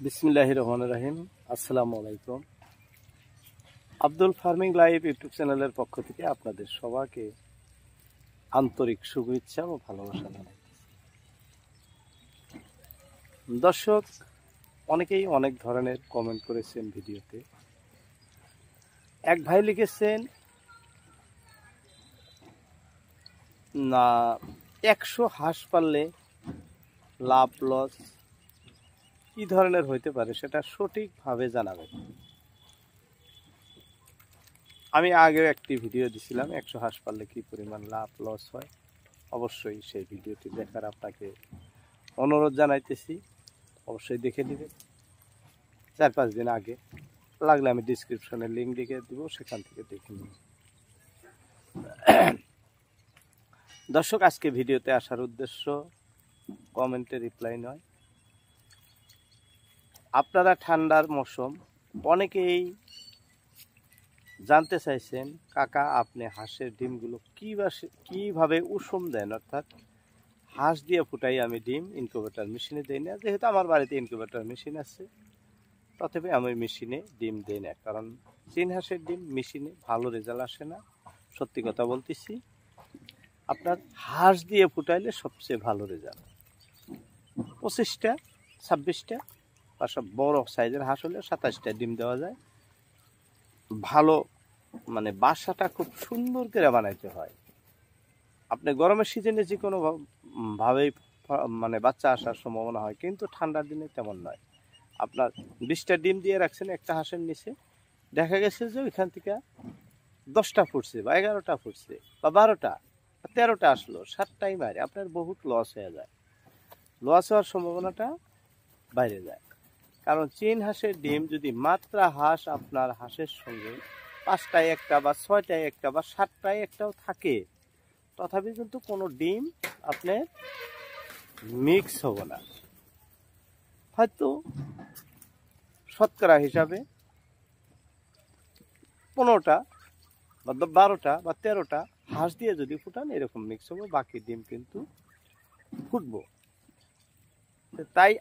বিসমিল্লাহির রহমানির রহিম। আসসালামু আলাইকুম। আব্দুল ফার্মিং লাইভ ইউটিউব চ্যানেলের পক্ষ থেকে আপনাদের সবাইকে আন্তরিক শুভেচ্ছা ও ভালোবাসা জানাই। দর্শক, অনেকেই অনেক ধরনের কমেন্ট করেছেন ভিডিওতে। এক ভাই লিখেছেন, না 100 হাঁস পাললে লাভ লস কি ধরনের হইতে পারে সেটা সঠিকভাবে জানাবেন। আমি আগেও একটি ভিডিও দিছিলাম 100 হাঁস পাললে কি পরিমাণ লাভ লস হয়। অবশ্যই সেই ভিডিওটি দেখার আপনাকে অনুরোধ জানাইতেছি। অবশ্যই দেখে নেবেন। 4-5 দিন আগে, লাগলে আমি ডিসক্রিপশনে লিঙ্ক লিখে দিব, সেখান থেকে দেখে নিন। দর্শক, আজকে ভিডিওতে আসার উদ্দেশ্য কমেন্টে রিপ্লাই নয়। আপনারা ঠান্ডার মৌসুম, অনেকেই জানতে চাইছেন, কাকা আপনি হাঁসের ডিমগুলো কিভাবে উষুম দেন, অর্থাৎ হাঁস দিয়ে ফুটাই আমি ডিম, ইনকিউবেটর মেশিনে দিই না। যেহেতু আমার বাড়িতে ইনকিউবেটর মেশিন আছে, তথাপি আমি মেশিনে ডিম দিই না, কারণ চীন হাঁসের ডিম মেশিনে ভালো রেজাল্ট আসে না। সত্যি কথা বলতেছি, আপনার হাঁস দিয়ে ফুটাইলে সবচেয়ে ভালো রেজাল্ট। 25টা 26টা বা সব বড় সাইজের হাঁস হলে 27টা ডিম দেওয়া যায়। ভালো মানে বাসাটা খুব সুন্দর করে বানাইতে হয়। আপনি গরমের সিজনে যে কোনো ভাবেই মানে বাচ্চা আসার সম্ভাবনা হয়, কিন্তু ঠান্ডার দিনে তেমন নয়। আপনার 20টা ডিম দিয়ে রাখছেন একটা হাঁসের নিচে, দেখা গেছে যে ওইখান থেকে 10টা ফুটছে বা 11টা ফুটছে বা 12টা বা 13টা আসলো, 7টাই মারে, আপনার বহুত লস হয়ে যায়। লস হওয়ার সম্ভাবনাটা বাইরে যায়। কারণ চীন হাঁসের ডিম যদি মাত্রা হাঁস আপনার হাঁসের সঙ্গে 5টায় একটা বা 6টায় একটা বা 7টায় একটাও থাকে, তথাপি কিন্তু কোনো ডিম আপনার মিক্স হবে না। হয়তো শতকরা হিসাবে 15টা বা 12টা বা 13টা হাঁস দিয়ে যদি ফুটান এরকম মিক্স হবে, বাকি ডিম কিন্তু ফুটবো। তাই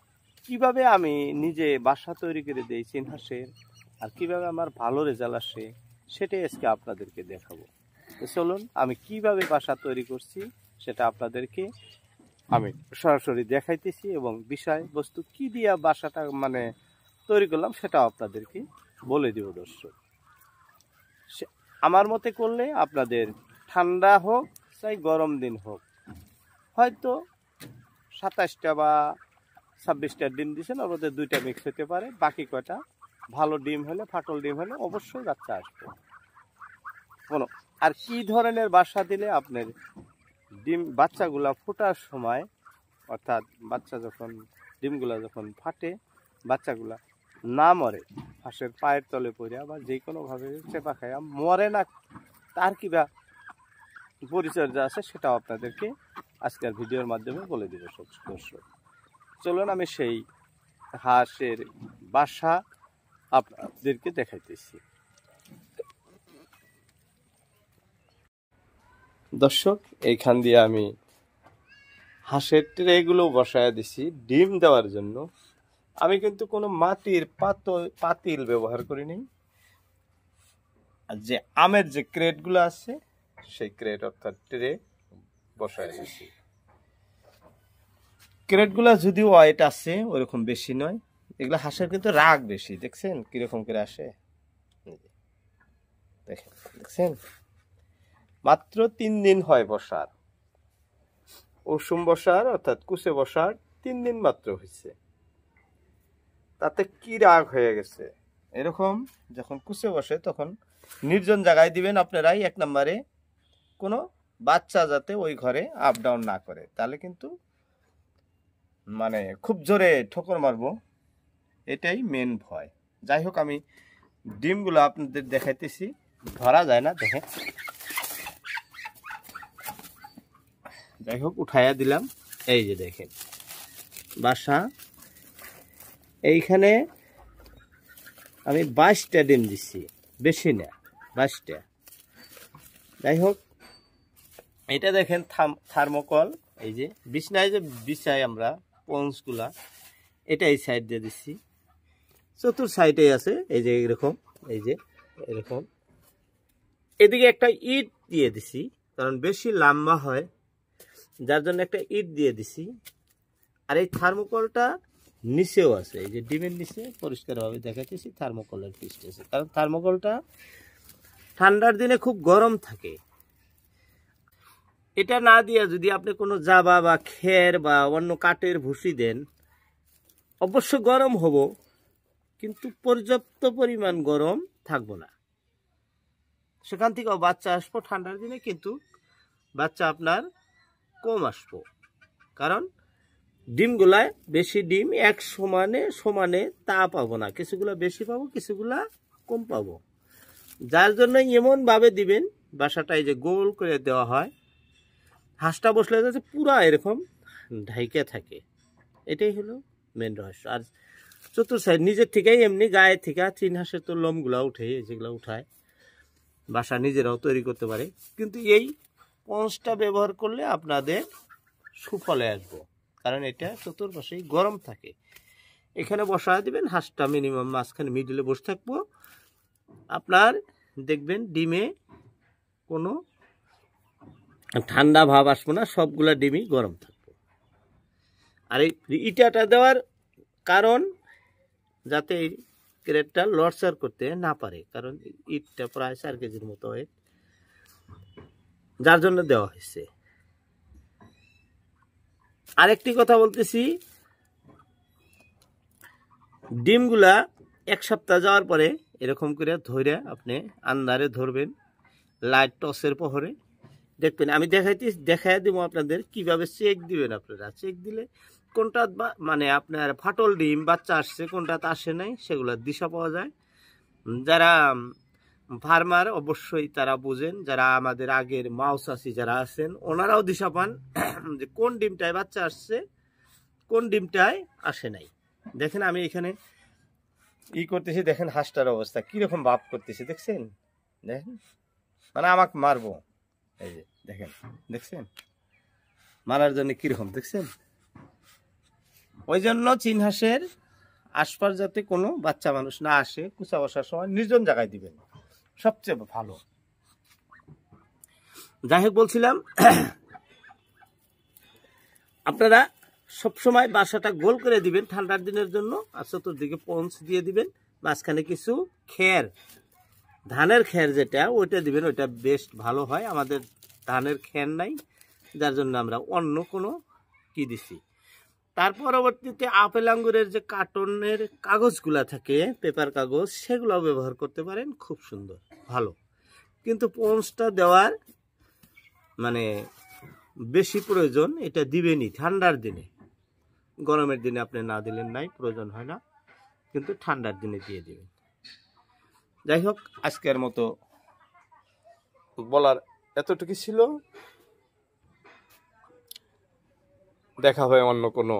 কিভাবে আমি নিজে বাসা তৈরি করে দিই চীন হাঁসের, আর কিভাবে আমার ভালো রেজাল্ট আসে, সেটাই আজকে আপনাদেরকে দেখাবো। চলুন, আমি কিভাবে বাসা তৈরি করছি সেটা আপনাদেরকে আমি সরাসরি দেখাইতেছি, এবং বিষয়বস্তু কি দিয়ে বাসাটা মানে তৈরি করলাম সেটাও আপনাদেরকে বলে দিব। দর্শক, আমার মতে করলে আপনাদের ঠান্ডা হোক চাই গরম দিন হোক, হয়তো 27টা বা 26টা ডিম দিচ্ছেন, ওর মধ্যে 2টা মিক্স হতে পারে, বাকি কয়টা ভালো ডিম হলে, ফাটল ডিম হলে অবশ্যই বাচ্চা আসবে। কোনো আর কি ধরনের বাসা দিলে আপনার ডিম বাচ্চাগুলা ফোটার সময়, অর্থাৎ বাচ্চা যখন ডিমগুলা যখন ফাটে বাচ্চাগুলা না মরে, হাঁসের পায়ের তলে পড়িয়া বা যে কোনোভাবে চেপা খাইয়া মরে না, তার কিবা পরিচর্যা আছে সেটাও আপনাদেরকে আজকের ভিডিওর মাধ্যমে বলে দিব। দর্শক, চলুন আমি সেই হাঁসের বাসা আপনাদেরকে দেখাইতেছি। দর্শক, এইখান দিয়ে আমি হাঁসের ট্রেগুলো বসায় দিছি ডিম দেওয়ার জন্য। আমি কিন্তু কোনো মাটির পাতিল ব্যবহার করিনি। আর যে আমের যে ক্রেটগুলো আছে সেই ক্রেট অর্থাৎ ট্রে বসায় দিছি। ক্রেটগুলা যদিও ওয়েট আছে ওরকম বেশি নয়, এগুলো হাঁসের কিন্তু রাগ বেশি। দেখছেন কিরকম করে আসে, দেখছেন মাত্র 3 দিন হয় বসার, উষুম বসার অর্থাৎ কুচে বসার 3 দিন মাত্র হয়েছে, তাতে কি রাগ হয়ে গেছে। এরকম যখন কুচে বসে তখন নির্জন জায়গায় দিবেন আপনারাই। 1 নম্বরে কোনো বাচ্চা যাতে ওই ঘরে আপ ডাউন না করে, তাহলে কিন্তু মানে খুব জোরে ঠোকর মারবো, এটাই মেন ভয়। যাই হোক, আমি ডিমগুলো আপনাদের দেখাইতেছি, ধরা যায় না দেখে। যাই হোক, উঠাইয়া দিলাম। এই যে দেখেন বাসা, এইখানে আমি 22টা ডিম দিচ্ছি, বেশি না, 22টা। যাই হোক, এটা দেখেন থার্মোকল, এই যে বিছনায় যে বিছাই আমরা পঞ্চগুলা, এটা এই সাইড দিয়ে দিচ্ছি। চতুর সাইডে আছে এই যে এরকম, এই যে এরকম। এদিকে একটা ইট দিয়ে দিছি, কারণ বেশি লম্বা হয়, যার জন্য একটা ইট দিয়ে দিছি। আর এই থার্মোকলটা নিচেও আছে, এই যে ডিমের নিচে পরিষ্কারভাবে দেখাচ্ছি থার্মোকলের পিস আছে, কারণ থার্মোকলটা ঠান্ডার দিনে খুব গরম থাকে। এটা না দিয়ে যদি আপনি কোনো জাবা বা খের বা অন্য কাঠের ভুসি দেন, অবশ্য গরম হব, কিন্তু পর্যাপ্ত পরিমাণ গরম থাকবো না। সেখান থেকেও বাচ্চা আসবো ঠান্ডার দিনে, কিন্তু বাচ্চা আপনার কম আসবো, কারণ ডিমগুলায় বেশি ডিম এক সমানে তা পাবো না, কিছুগুলা বেশি পাবো, কিছুগুলা কম পাবো। যার জন্য এমনভাবে দিবেন, বাসাটা এই যে গোল করে দেওয়া হয়, হাঁসটা বসলে যাতে পুরা এরকম ঢাইকে থাকে। এটাই হলো মেন রহস্য। আর চতুর সাইড নিজের থেকেই এমনি গায়ে থেকে চীন হাঁসের তো লোমগুলা উঠে, যেগুলো উঠায় বাসা নিজেরাও তৈরি করতে পারে, কিন্তু এই পঞ্চটা ব্যবহার করলে আপনাদের সুফলে আসবো, কারণ এটা চতুর্পাশেই গরম থাকে। এখানে বসা দিবেন, হাঁসটা মিনিমাম মাঝখানে মিডিলে বসে থাকবো, আপনার দেখবেন ডিমে কোনো ঠান্ডা ভাব আসবো না, সবগুলা ডিমই গরম থাকবো। আর এই ইটাটা দেওয়ার কারণ যাতে এই ক্রেটটা লড়চড় করতে না পারে, কারণ ইটটা প্রায় 4 কেজির মতো হয়, যার জন্য দেওয়া হয়েছে। আরেকটি কথা বলতেছি, ডিমগুলা 1 সপ্তাহ যাওয়ার পরে এরকম করে ধরে আপনি আন্দারে ধরবেন, লাইট টর্চের প্রহরে দেখবেন। আমি দেখাই দিব আপনাদের কিভাবে চেক দিবেন। আপনারা চেক দিলে কোনটা মানে আপনার ফাটল ডিম বাচ্চা আসছে, কোনটা আসে নাই, সেগুলোর দিশা পাওয়া যায়। যারা ফার্মার অবশ্যই তারা বুঝেন, যারা আমাদের আগের মাউসাসি যারা আছেন ওনারাও দিশা পান যে কোন ডিমটায় বাচ্চা আসছে, কোন ডিমটায় আসে নাই। দেখেন আমি এখানে করতেছি, দেখেন হাঁসটার অবস্থা কিরকম ভাব করতেছে, দেখছেন? দেখেন মানে আমাকে মারবো, এই যে দেখেন, দেখছেন মারার জন্য কিরকম, দেখছেন? ওই জন্য চীন হাঁসের আশপাশ যাতে কোনো বাচ্চা মানুষ না আসে, কুচা বসার সময় নির্জন জায়গায় দিবেন, সবচেয়ে ভালো। যাই হোক বলছিলাম, আপনারা সবসময় বাসাটা গোল করে দিবেন ঠান্ডার দিনের জন্য, আর চতুর্দিকে পঞ্চ দিয়ে দিবেন, মাঝখানে কিছু খের, ধানের খের যেটা ওইটা দিবেন, ওইটা বেস্ট ভালো হয়। আমাদের ধানের খের নাই, যার জন্য আমরা অন্য কোনো কি দিছি। তার পরবর্তীতে আপেল আঙ্গুরের যে কার্টনের কাগজগুলা থাকে, পেপার কাগজ, সেগুলো ব্যবহার করতে পারেন, খুব সুন্দর ভালো। কিন্তু পঞ্চটা দেওয়ার মানে বেশি প্রয়োজন, এটা দিবেনই ঠান্ডার দিনে, গরমের দিনে আপনি না দিলেন নাই, প্রয়োজন হয় না, কিন্তু ঠান্ডার দিনে দিয়ে দিবেন। যাই হোক, আজকের মতো বলার এতটুকু ছিল। দেখা হয় অন্য কোনো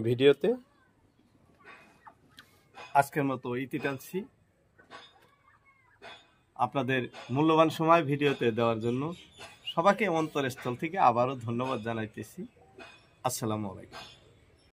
ভিডিওতে। আজকের মতো ইতি টানছি। আপনাদের মূল্যবান সময় ভিডিওতে দেওয়ার জন্য সবাইকে অন্তরস্থল থেকে আবারও ধন্যবাদ জানাইতেছি। আসসালামু আলাইকুম।